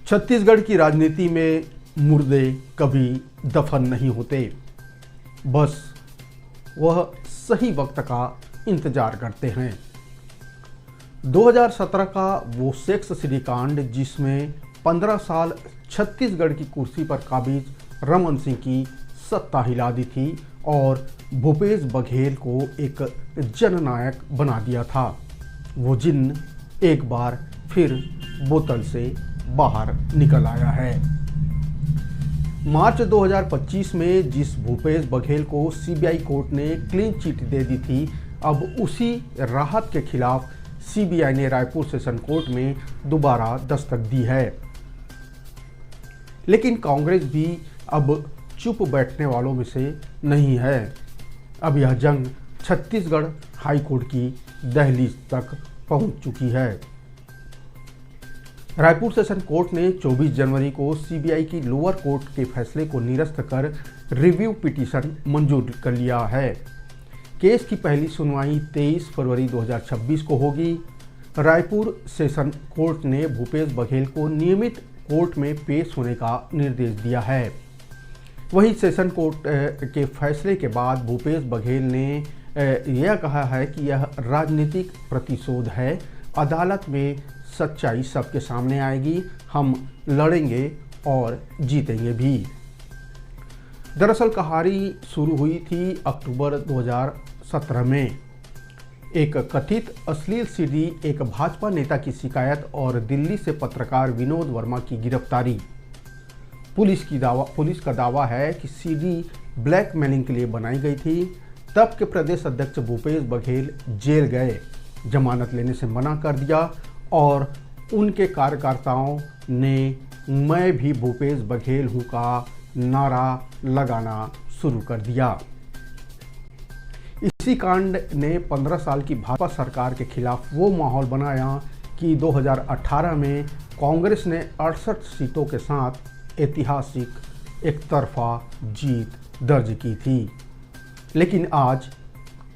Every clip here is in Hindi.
छत्तीसगढ़ की राजनीति में मुर्दे कभी दफन नहीं होते, बस वह सही वक्त का इंतजार करते हैं। 2017 का वो सेक्स श्रीकांड जिसमें 15 साल छत्तीसगढ़ की कुर्सी पर काबिज रमन सिंह की सत्ता हिला दी थी और भूपेश बघेल को एक जननायक बना दिया था, वो जिन्न एक बार फिर बोतल से बाहर निकल आया है। मार्च 2025 में जिस भूपेश बघेल को सीबीआई कोर्ट ने क्लीन चिट दे दी थी, अब उसी राहत के खिलाफ सीबीआई ने रायपुर सेशन कोर्ट में दोबारा दस्तक दी है। लेकिन कांग्रेस भी अब चुप बैठने वालों में से नहीं है। अब यह जंग छत्तीसगढ़ हाई कोर्ट की दहलीज तक पहुंच चुकी है। रायपुर सेशन कोर्ट ने 24 जनवरी को सीबीआई की लोअर कोर्ट के फैसले को निरस्त कर रिव्यू पिटीशन मंजूर कर लिया है। केस की पहली सुनवाई 23 फरवरी 2026 को होगी। रायपुर सेशन कोर्ट ने भूपेश बघेल को नियमित कोर्ट में पेश होने का निर्देश दिया है। वहीं सेशन कोर्ट के फैसले के बाद भूपेश बघेल ने यह कहा है कि यह राजनीतिक प्रतिशोध है। अदालत में सच्चाई सबके सामने आएगी, हम लड़ेंगे और जीतेंगे भी। दरअसल कहानी शुरू हुई थी अक्टूबर 2017 में। एक कथित अश्लील सीडी, एक भाजपा नेता की शिकायत और दिल्ली से पत्रकार विनोद वर्मा की गिरफ्तारी। पुलिस का दावा है कि सीडी ब्लैकमेलिंग के लिए बनाई गई थी। तब के प्रदेश अध्यक्ष भूपेश बघेल जेल गए, जमानत लेने से मना कर दिया और उनके कार्यकर्ताओं ने मैं भी भूपेश बघेल हूँ का नारा लगाना शुरू कर दिया। इसी कांड ने 15 साल की भाजपा सरकार के खिलाफ वो माहौल बनाया कि 2018 में कांग्रेस ने 68 सीटों के साथ ऐतिहासिक एक तरफा जीत दर्ज की थी। लेकिन आज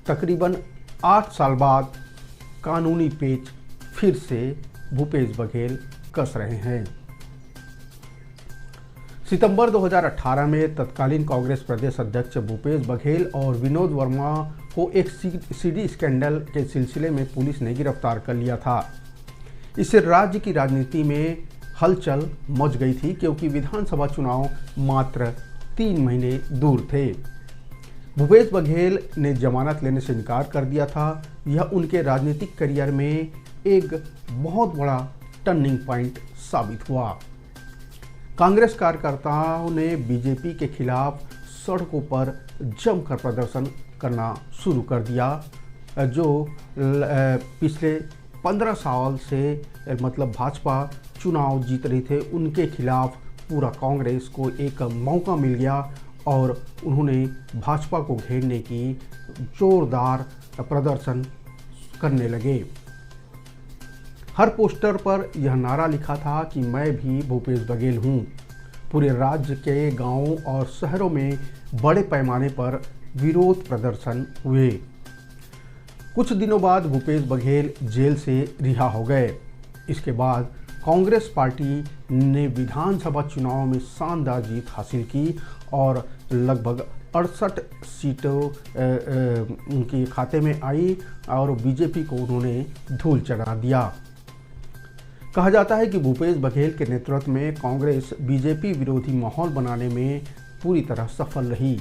तकरीबन 8 साल बाद कानूनी पेच फिर से भूपेश बघेल कस रहे हैं। सितंबर 2018 में तत्कालीन कांग्रेस प्रदेश अध्यक्ष भूपेश बघेल और विनोद वर्मा को एक सीडी स्कैंडल के सिलसिले में पुलिस ने गिरफ्तार कर लिया था। इससे राज्य की राजनीति में हलचल मच गई थी, क्योंकि विधानसभा चुनाव मात्र 3 महीने दूर थे। भूपेश बघेल ने जमानत लेने से इनकार कर दिया था। यह उनके राजनीतिक करियर में एक बहुत बड़ा टर्निंग पॉइंट साबित हुआ। कांग्रेस कार्यकर्ताओं ने बीजेपी के खिलाफ सड़कों पर जमकर प्रदर्शन करना शुरू कर दिया। जो पिछले 15 साल से मतलब भाजपा चुनाव जीत रही थे, उनके खिलाफ पूरा कांग्रेस को एक मौका मिल गया और उन्होंने भाजपा को घेरने की जोरदार प्रदर्शन करने लगे। हर पोस्टर पर यह नारा लिखा था कि मैं भी भूपेश बघेल हूँ। पूरे राज्य के गांवों और शहरों में बड़े पैमाने पर विरोध प्रदर्शन हुए। कुछ दिनों बाद भूपेश बघेल जेल से रिहा हो गए। इसके बाद कांग्रेस पार्टी ने विधानसभा चुनाव में शानदार जीत हासिल की और लगभग 68 सीटों उनके खाते में आई और बीजेपी को उन्होंने धूल चढ़ा दिया। कहा जाता है कि भूपेश बघेल के नेतृत्व में कांग्रेस बीजेपी विरोधी माहौल बनाने में पूरी तरह सफल रही।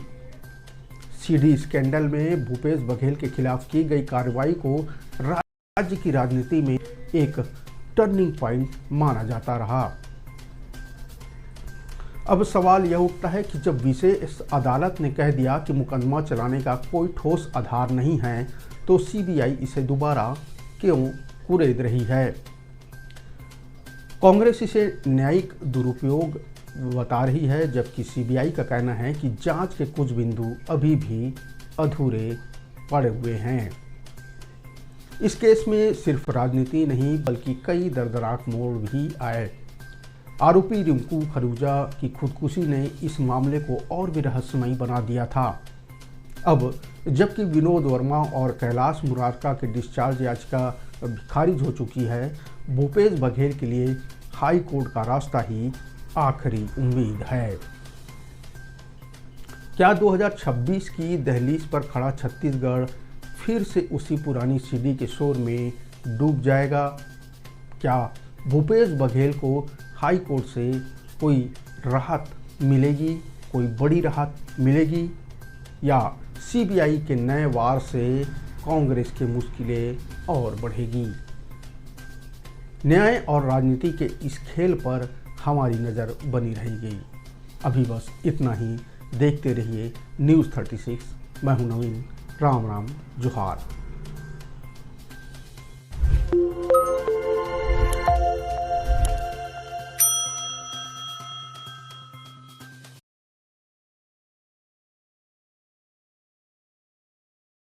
सीडी स्कैंडल में भूपेश बघेल के खिलाफ की गई कार्रवाई को राज्य की राजनीति में एक टर्निंग पॉइंट माना जाता रहा। अब सवाल यह उठता है कि जब विशेष अदालत ने कह दिया कि मुकदमा चलाने का कोई ठोस आधार नहीं है, तो सीबीआई इसे दोबारा क्यों कुरेद रही है? कांग्रेस इसे न्यायिक दुरुपयोग बता रही है, जबकि सीबीआई का कहना है कि जांच के कुछ बिंदु अभी भी अधूरे पड़े हुए हैं। इस केस में सिर्फ राजनीति नहीं बल्कि कई दर्दनाक मोड़ भी आए। आरोपी रिंकू खरूजा की खुदकुशी ने इस मामले को और भी रहस्यमयी बना दिया था। अब जबकि विनोद वर्मा और कैलाश मुरारका के डिस्चार्ज याचिका खारिज हो चुकी है, भूपेश बघेल के लिए हाई कोर्ट का रास्ता ही आखिरी उम्मीद है। क्या 2026 की दहलीज पर खड़ा छत्तीसगढ़ फिर से उसी पुरानी सीढ़ी के शोर में डूब जाएगा? क्या भूपेश बघेल को हाई कोर्ट से कोई राहत मिलेगी, कोई बड़ी राहत मिलेगी, या सीबीआई के नए वार से कांग्रेस की मुश्किलें और बढ़ेगी? न्याय और राजनीति के इस खेल पर हमारी नज़र बनी रहेगी। अभी बस इतना ही। देखते रहिए न्यूज़ 36। मैं हूं नवीन। राम राम, जोहार।